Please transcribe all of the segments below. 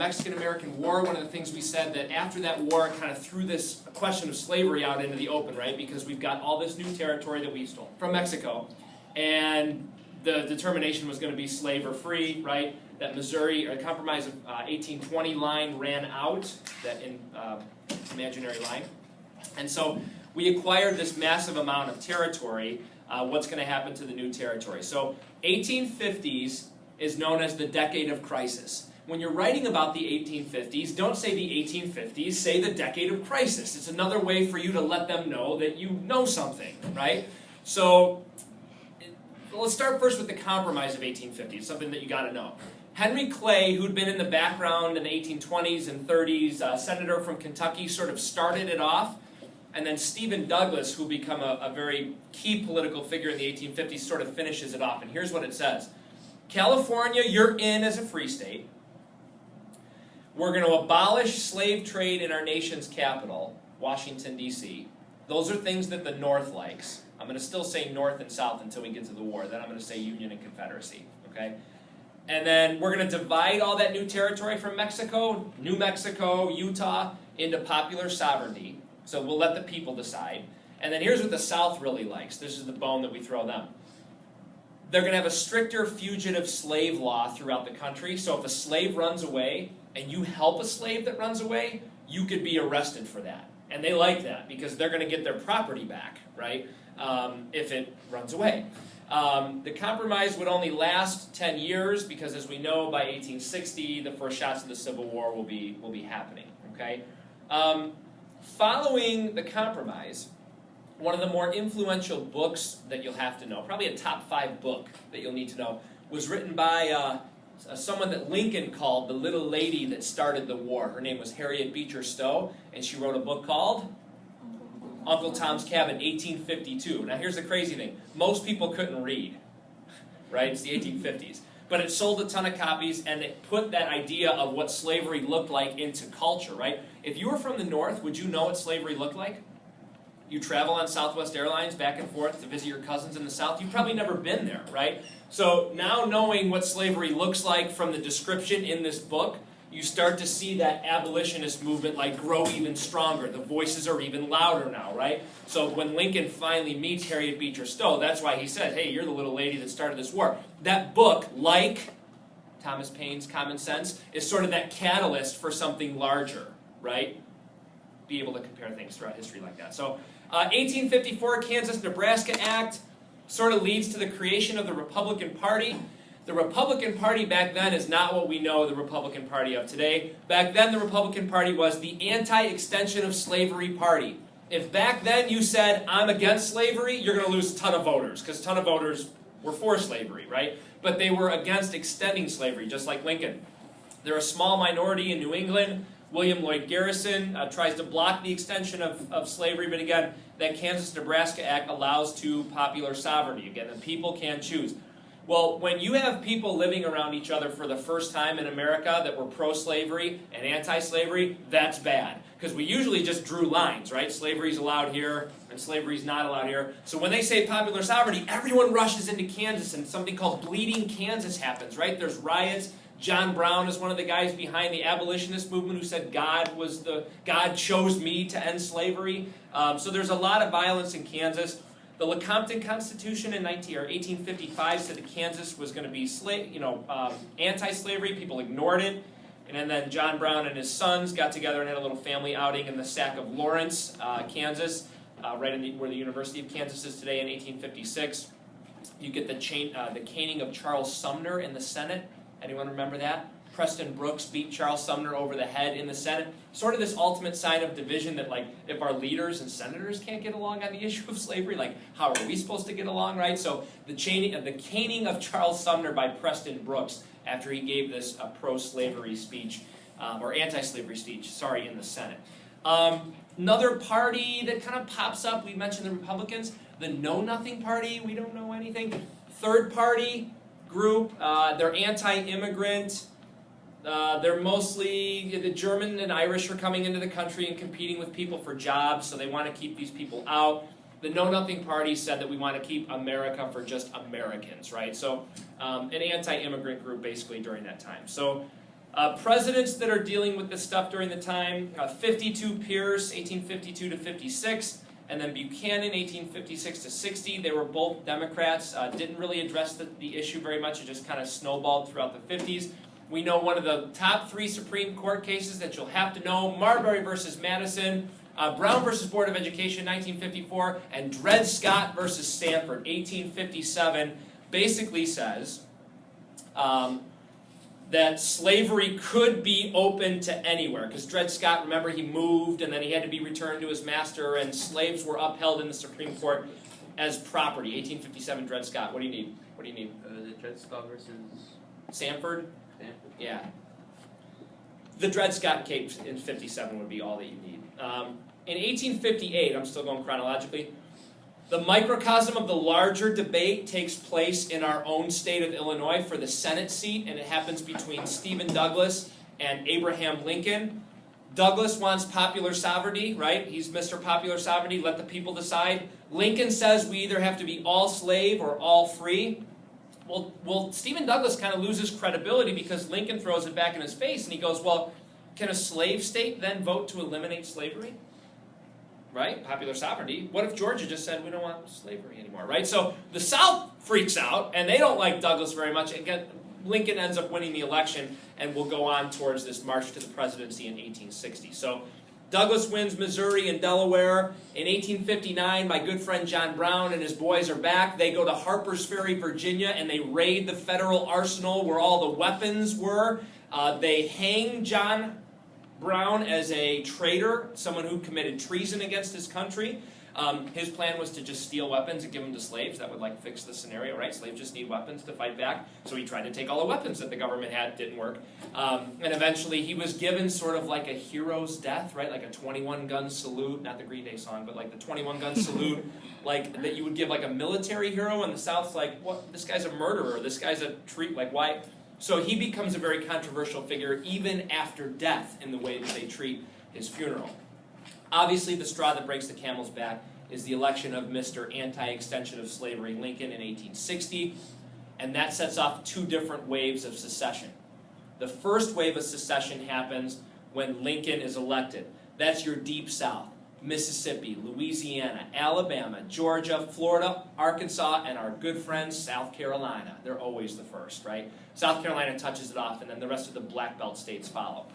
Mexican-American War, one of the things we said that after that war it kind of threw this question of slavery out into the open, right? Because we've got all this new territory that we stole from Mexico, and the determination was going to be slave or free, right? That Missouri, or the Compromise of 1820 line ran out, that imaginary line. And so we acquired this massive amount of territory. What's going to happen to the new territory? So 1850s is known as the decade of crisis. When you're writing about the 1850s, don't say the 1850s, say the decade of crisis. It's another way for you to let them know that you know something, right? So let's start first with the Compromise of 1850. It's something that you got to know. Henry Clay, who'd been in the background in the 1820s and 30s, senator from Kentucky, sort of started it off. And then Stephen Douglas, who became a very key political figure in the 1850s, sort of finishes it off. And here's what it says. California, you're in as a free state. We're going to abolish slave trade in our nation's capital, Washington, D.C. Those are things that the North likes. I'm going to still say North and South until we get to the war. Then I'm going to say Union and Confederacy. Okay? And then we're going to divide all that new territory from Mexico, New Mexico, Utah, into popular sovereignty. So we'll let the people decide. And then here's what the South really likes. This is the bone that we throw them. They're going to have a stricter fugitive slave law throughout the country. So if a slave runs away and you help a slave that runs away, you could be arrested for that. And they like that because they're going to get their property back, right, if it runs away. The compromise would only last 10 years because, as we know, by 1860, the first shots of the Civil War will be happening, okay? Following the compromise, one of the more influential books that you'll have to know, probably a top 5 book that you'll need to know, was written by someone that Lincoln called the little lady that started the war. Her name was Harriet Beecher Stowe, and she wrote a book called Uncle Tom's Cabin, 1852. Now here's the crazy thing. Most people couldn't read, right? It's the 1850s. But it sold a ton of copies, and it put that idea of what slavery looked like into culture, right? If you were from the North, would you know what slavery looked like? You travel on Southwest Airlines back and forth to visit your cousins in the South. You've probably never been there, right? So now knowing what slavery looks like from the description in this book, you start to see that abolitionist movement like grow even stronger. The voices are even louder now, right? So when Lincoln finally meets Harriet Beecher Stowe, that's why he said, hey, you're the little lady that started this war. That book, like Thomas Paine's Common Sense, is sort of that catalyst for something larger, right? Be able to compare things throughout history like that. So 1854 Kansas-Nebraska Act sort of leads to the creation of the Republican Party. The Republican Party back then is not what we know the Republican Party of today. Back then, the Republican Party was the anti-extension of slavery party. If back then you said, I'm against slavery, you're going to lose a ton of voters, because a ton of voters were for slavery, right? But they were against extending slavery, just like Lincoln. They're a small minority in New England. William Lloyd Garrison tries to block the extension of slavery, but again, that Kansas-Nebraska Act allows to popular sovereignty. Again, the people can choose. Well, when you have people living around each other for the first time in America that were pro-slavery and anti-slavery, that's bad. Because we usually just drew lines, right? Slavery's allowed here and slavery's not allowed here. So when they say popular sovereignty, everyone rushes into Kansas and something called Bleeding Kansas happens, right? There's riots. John Brown is one of the guys behind the abolitionist movement who said God chose me to end slavery. So there's a lot of violence in Kansas. The Lecompton Constitution in 1855 said that Kansas was going to be anti-slavery. People ignored it. And then John Brown and his sons got together and had a little family outing in the sack of Lawrence, Kansas, right where the University of Kansas is today in 1856. You get the caning of Charles Sumner in the Senate. Anyone remember that? Preston Brooks beat Charles Sumner over the head in the Senate. Sort of this ultimate sign of division that, like, if our leaders and senators can't get along on the issue of slavery, like, how are we supposed to get along, right? So the caning of Charles Sumner by Preston Brooks after he gave this pro-slavery speech, or anti-slavery speech, in the Senate. Another party that kind of pops up, we mentioned the Republicans, the Know-Nothing Party, we don't know anything. Third party group, they're anti-immigrant. They're mostly, the German and Irish are coming into the country and competing with people for jobs, so they want to keep these people out. The Know-Nothing Party said that we want to keep America for just Americans, right? So an anti-immigrant group basically during that time. So Presidents that are dealing with this stuff during the time, 52 Pierce, 1852 to 56, and then Buchanan, 1856 to 60. They were both Democrats, didn't really address the issue very much. It just kind of snowballed throughout the 50s. We know one of the top 3 Supreme Court cases that you'll have to know, Marbury versus Madison, Brown versus Board of Education, 1954, and Dred Scott versus Stanford, 1857, basically says that slavery could be open to anywhere. Because Dred Scott, remember, he moved and then he had to be returned to his master, and slaves were upheld in the Supreme Court as property. 1857, Dred Scott. What do you need? What do you need? The Dred Scott versus Sanford? Stanford. Yeah. The Dred Scott case in 57 would be all that you need. In 1858, I'm still going chronologically, the microcosm of the larger debate takes place in our own state of Illinois for the Senate seat, and it happens between Stephen Douglas and Abraham Lincoln. Douglas wants popular sovereignty, right? He's Mr. Popular Sovereignty, let the people decide. Lincoln says we either have to be all slave or all free. Well, Stephen Douglas kind of loses credibility because Lincoln throws it back in his face, and he goes, well, can a slave state then vote to eliminate slavery? Right? Popular sovereignty. What if Georgia just said, we don't want slavery anymore, right? So the South freaks out, and they don't like Douglas very much. Again, Lincoln ends up winning the election, and will go on towards this march to the presidency in 1860. So Douglas wins Missouri and Delaware. In 1859, my good friend John Brown and his boys are back. They go to Harper's Ferry, Virginia, and they raid the federal arsenal where all the weapons were. They hang John Brown as a traitor, someone who committed treason against his country. His plan was to just steal weapons and give them to slaves. That would fix the scenario, right? Slaves just need weapons to fight back. So he tried to take all the weapons that the government had. Didn't work. And eventually he was given sort of like a hero's death, right? Like a 21-gun salute. Not the Green Day song, but like the 21-gun salute. Like that you would give like a military hero, and the South's like, what? This guy's a murderer. This guy's a treat. Like, why? So he becomes a very controversial figure even after death in the way that they treat his funeral. Obviously, the straw that breaks the camel's back is the election of Mr. Anti-Extension of Slavery Lincoln in 1860, and that sets off 2 different waves of secession. The first wave of secession happens when Lincoln is elected. That's your Deep South: Mississippi, Louisiana, Alabama, Georgia, Florida, Arkansas, and our good friends South Carolina. They're always the first, right? South Carolina touches it off, and then the rest of the Black Belt states follow.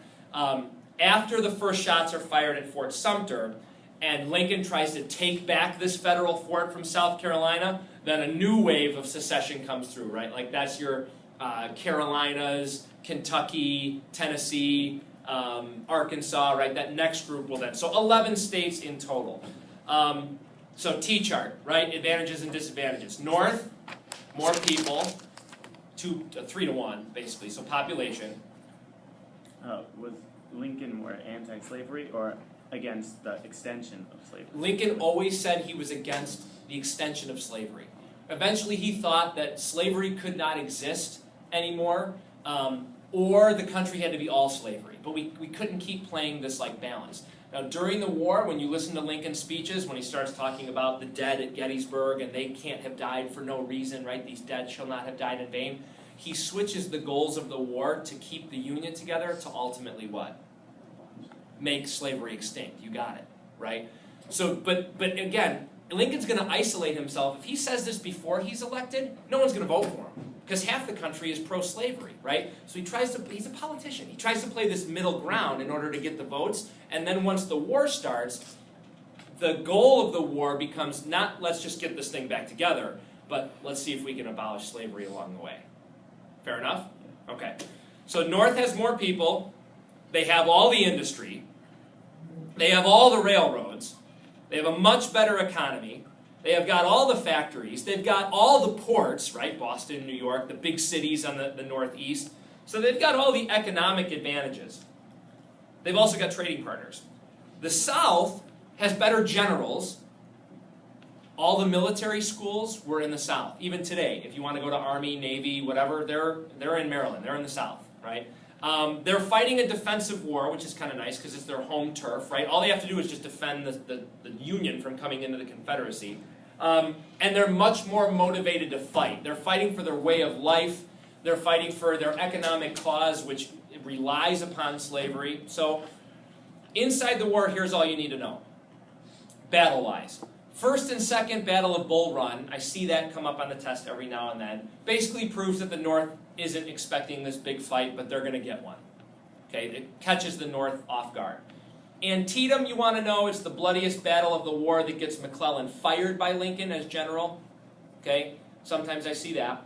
After the first shots are fired at Fort Sumter, and Lincoln tries to take back this federal fort from South Carolina, then a new wave of secession comes through, right? Like that's your Carolinas, Kentucky, Tennessee, Arkansas, right? That next group will then. So 11 states in total. So T-chart, right? Advantages and disadvantages. North, more people, 3-to-1, basically. So population. Was Lincoln more anti-slavery or against the extension of slavery? Lincoln always said he was against the extension of slavery. Eventually he thought that slavery could not exist anymore, or the country had to be all slavery. But we couldn't keep playing this balance. Now during the war, when you listen to Lincoln's speeches, when he starts talking about the dead at Gettysburg and they can't have died for no reason, right? These dead shall not have died in vain. He switches the goals of the war to keep the Union together to ultimately what? Make slavery extinct. You got it, right? So, but again, Lincoln's going to isolate himself. If he says this before he's elected, no one's going to vote for him because half the country is pro-slavery, right? So he's a politician. He tries to play this middle ground in order to get the votes, and then once the war starts, the goal of the war becomes not let's just get this thing back together, but let's see if we can abolish slavery along the way. Fair enough? Okay. So North has more people. They have all the industry. They have all the railroads. They have a much better economy. They have got all the factories. They've got all the ports, right? Boston, New York, the big cities on the Northeast. So they've got all the economic advantages. They've also got trading partners. The South has better generals. All the military schools were in the South. Even today, if you want to go to Army, Navy, whatever, they're in Maryland. They're in the South, right? They're fighting a defensive war, which is kind of nice because it's their home turf, right? All they have to do is just defend the Union from coming into the Confederacy. And they're much more motivated to fight. They're fighting for their way of life. They're fighting for their economic cause, which relies upon slavery. So inside the war, here's all you need to know. Battle-wise. First and second Battle of Bull Run, I see that come up on the test every now and then, basically proves that the North isn't expecting this big fight, but they're going to get one. Okay, it catches the North off guard. Antietam, you want to know, it's the bloodiest battle of the war that gets McClellan fired by Lincoln as general. Okay, sometimes I see that.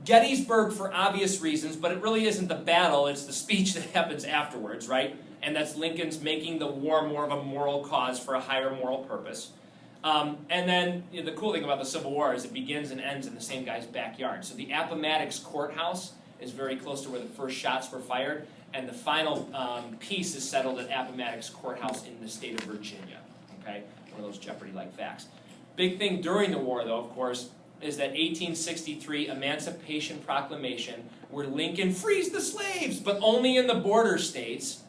Gettysburg for obvious reasons, but it really isn't the battle, it's the speech that happens afterwards, right? And that's Lincoln's making the war more of a moral cause for a higher moral purpose. And then the cool thing about the Civil War is it begins and ends in the same guy's backyard. So the Appomattox Courthouse is very close to where the first shots were fired, and the final piece is settled at Appomattox Courthouse in the state of Virginia. Okay, one of those Jeopardy-like facts. Big thing during the war, though, of course, is that 1863 Emancipation Proclamation, where Lincoln frees the slaves, but only in the border states.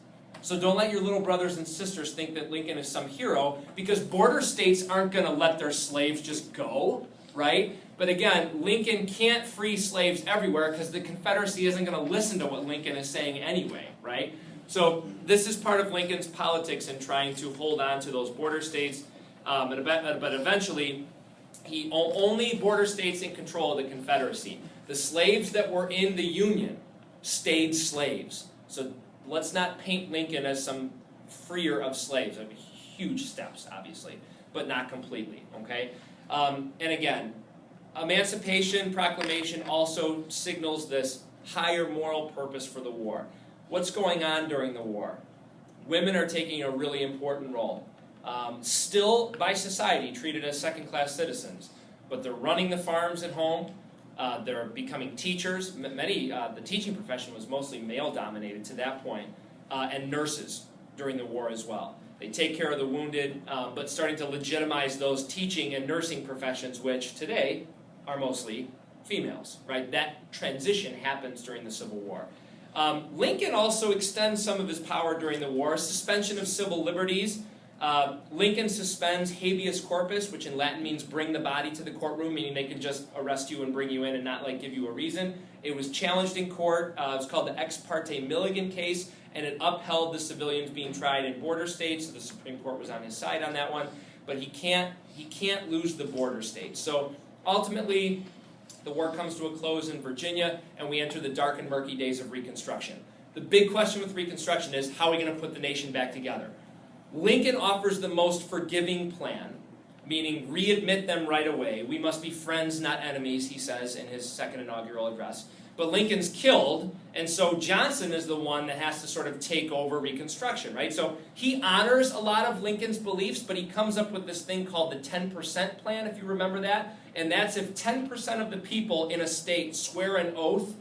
So don't let your little brothers and sisters think that Lincoln is some hero, because border states aren't going to let their slaves just go, right? But again, Lincoln can't free slaves everywhere because the Confederacy isn't going to listen to what Lincoln is saying anyway, right? So this is part of Lincoln's politics in trying to hold on to those border states, but eventually, only border states in control of the Confederacy. The slaves that were in the Union stayed slaves. So let's not paint Lincoln as some freer of slaves. I mean, huge steps, obviously, but not completely, okay? And again, Emancipation Proclamation also signals this higher moral purpose for the war. What's going on during the war? Women are taking a really important role. Still, by society, treated as second-class citizens, but they're running the farms at home. They're becoming teachers. The teaching profession was mostly male-dominated to that point, and nurses during the war as well. They take care of the wounded, but starting to legitimize those teaching and nursing professions, which today are mostly females, right? That transition happens during the Civil War. Lincoln also extends some of his power during the war. Suspension of civil liberties. Lincoln suspends habeas corpus, which in Latin means bring the body to the courtroom, meaning they can just arrest you and bring you in and not give you a reason. It was challenged in court. It was called the Ex parte Milligan case, and it upheld the civilians being tried in border states. So the Supreme Court was on his side on that one, but he can't lose the border states. So ultimately, the war comes to a close in Virginia, and we enter the dark and murky days of Reconstruction. The big question with Reconstruction is, how are we going to put the nation back together? Lincoln offers the most forgiving plan, meaning readmit them right away. We must be friends, not enemies, he says in his second inaugural address. But Lincoln's killed, and so Johnson is the one that has to sort of take over Reconstruction, right? So he honors a lot of Lincoln's beliefs, but he comes up with this thing called the 10% plan, if you remember that. And that's if 10% of the people in a state swear an oath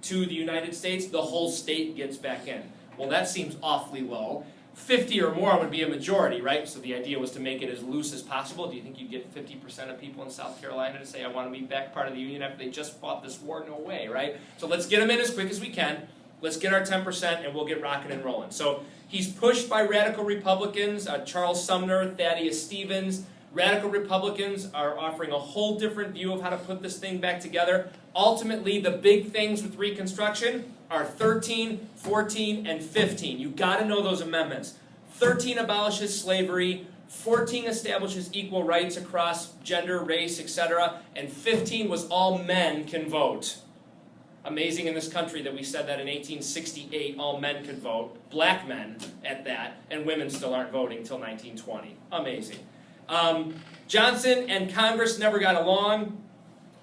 to the United States, the whole state gets back in. Well, that seems awfully low. 50 or more would be a majority, right? So the idea was to make it as loose as possible. Do you think you'd get 50% of people in South Carolina to say, I want to be back part of the Union after they just fought this war? No way, right? So let's get them in as quick as we can. Let's get our 10% and we'll get rocking and rolling. So he's pushed by radical Republicans, Charles Sumner, Thaddeus Stevens. Radical Republicans are offering a whole different view of how to put this thing back together. Ultimately, the big things with Reconstruction are 13, 14, and 15. You've got to know those amendments. 13 abolishes slavery, 14 establishes equal rights across gender, race, etc., and 15 was all men can vote. Amazing in this country that we said that in 1868 all men could vote, black men at that, and women still aren't voting until 1920. Amazing. Johnson and Congress never got along.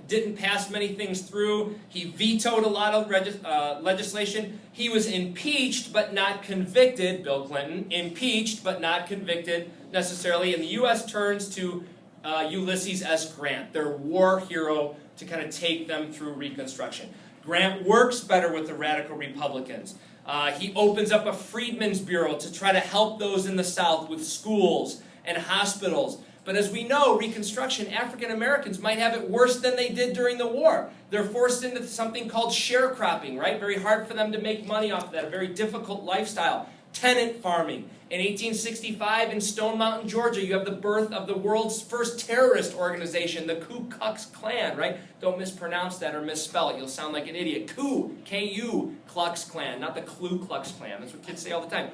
Didn't pass many things through. He vetoed a lot of legislation. He was impeached but not convicted, Bill Clinton. Impeached but not convicted necessarily. And the U.S. turns to Ulysses S. Grant, their war hero, to kind of take them through Reconstruction. Grant works better with the radical Republicans. He opens up a Freedmen's Bureau to try to help those in the South with schools and hospitals. But as we know, Reconstruction, African Americans might have it worse than they did during the war. They're forced into something called sharecropping, right? Very hard for them to make money off of that, a very difficult lifestyle. tenant farming. In 1865 in Stone Mountain, Georgia, you have the birth of the world's first terrorist organization, the Ku Klux Klan, right? Don't mispronounce that or misspell it. You'll sound like an idiot. Ku, K-U, Klux Klan, not the Klu Klux Klan. That's what kids say all the time.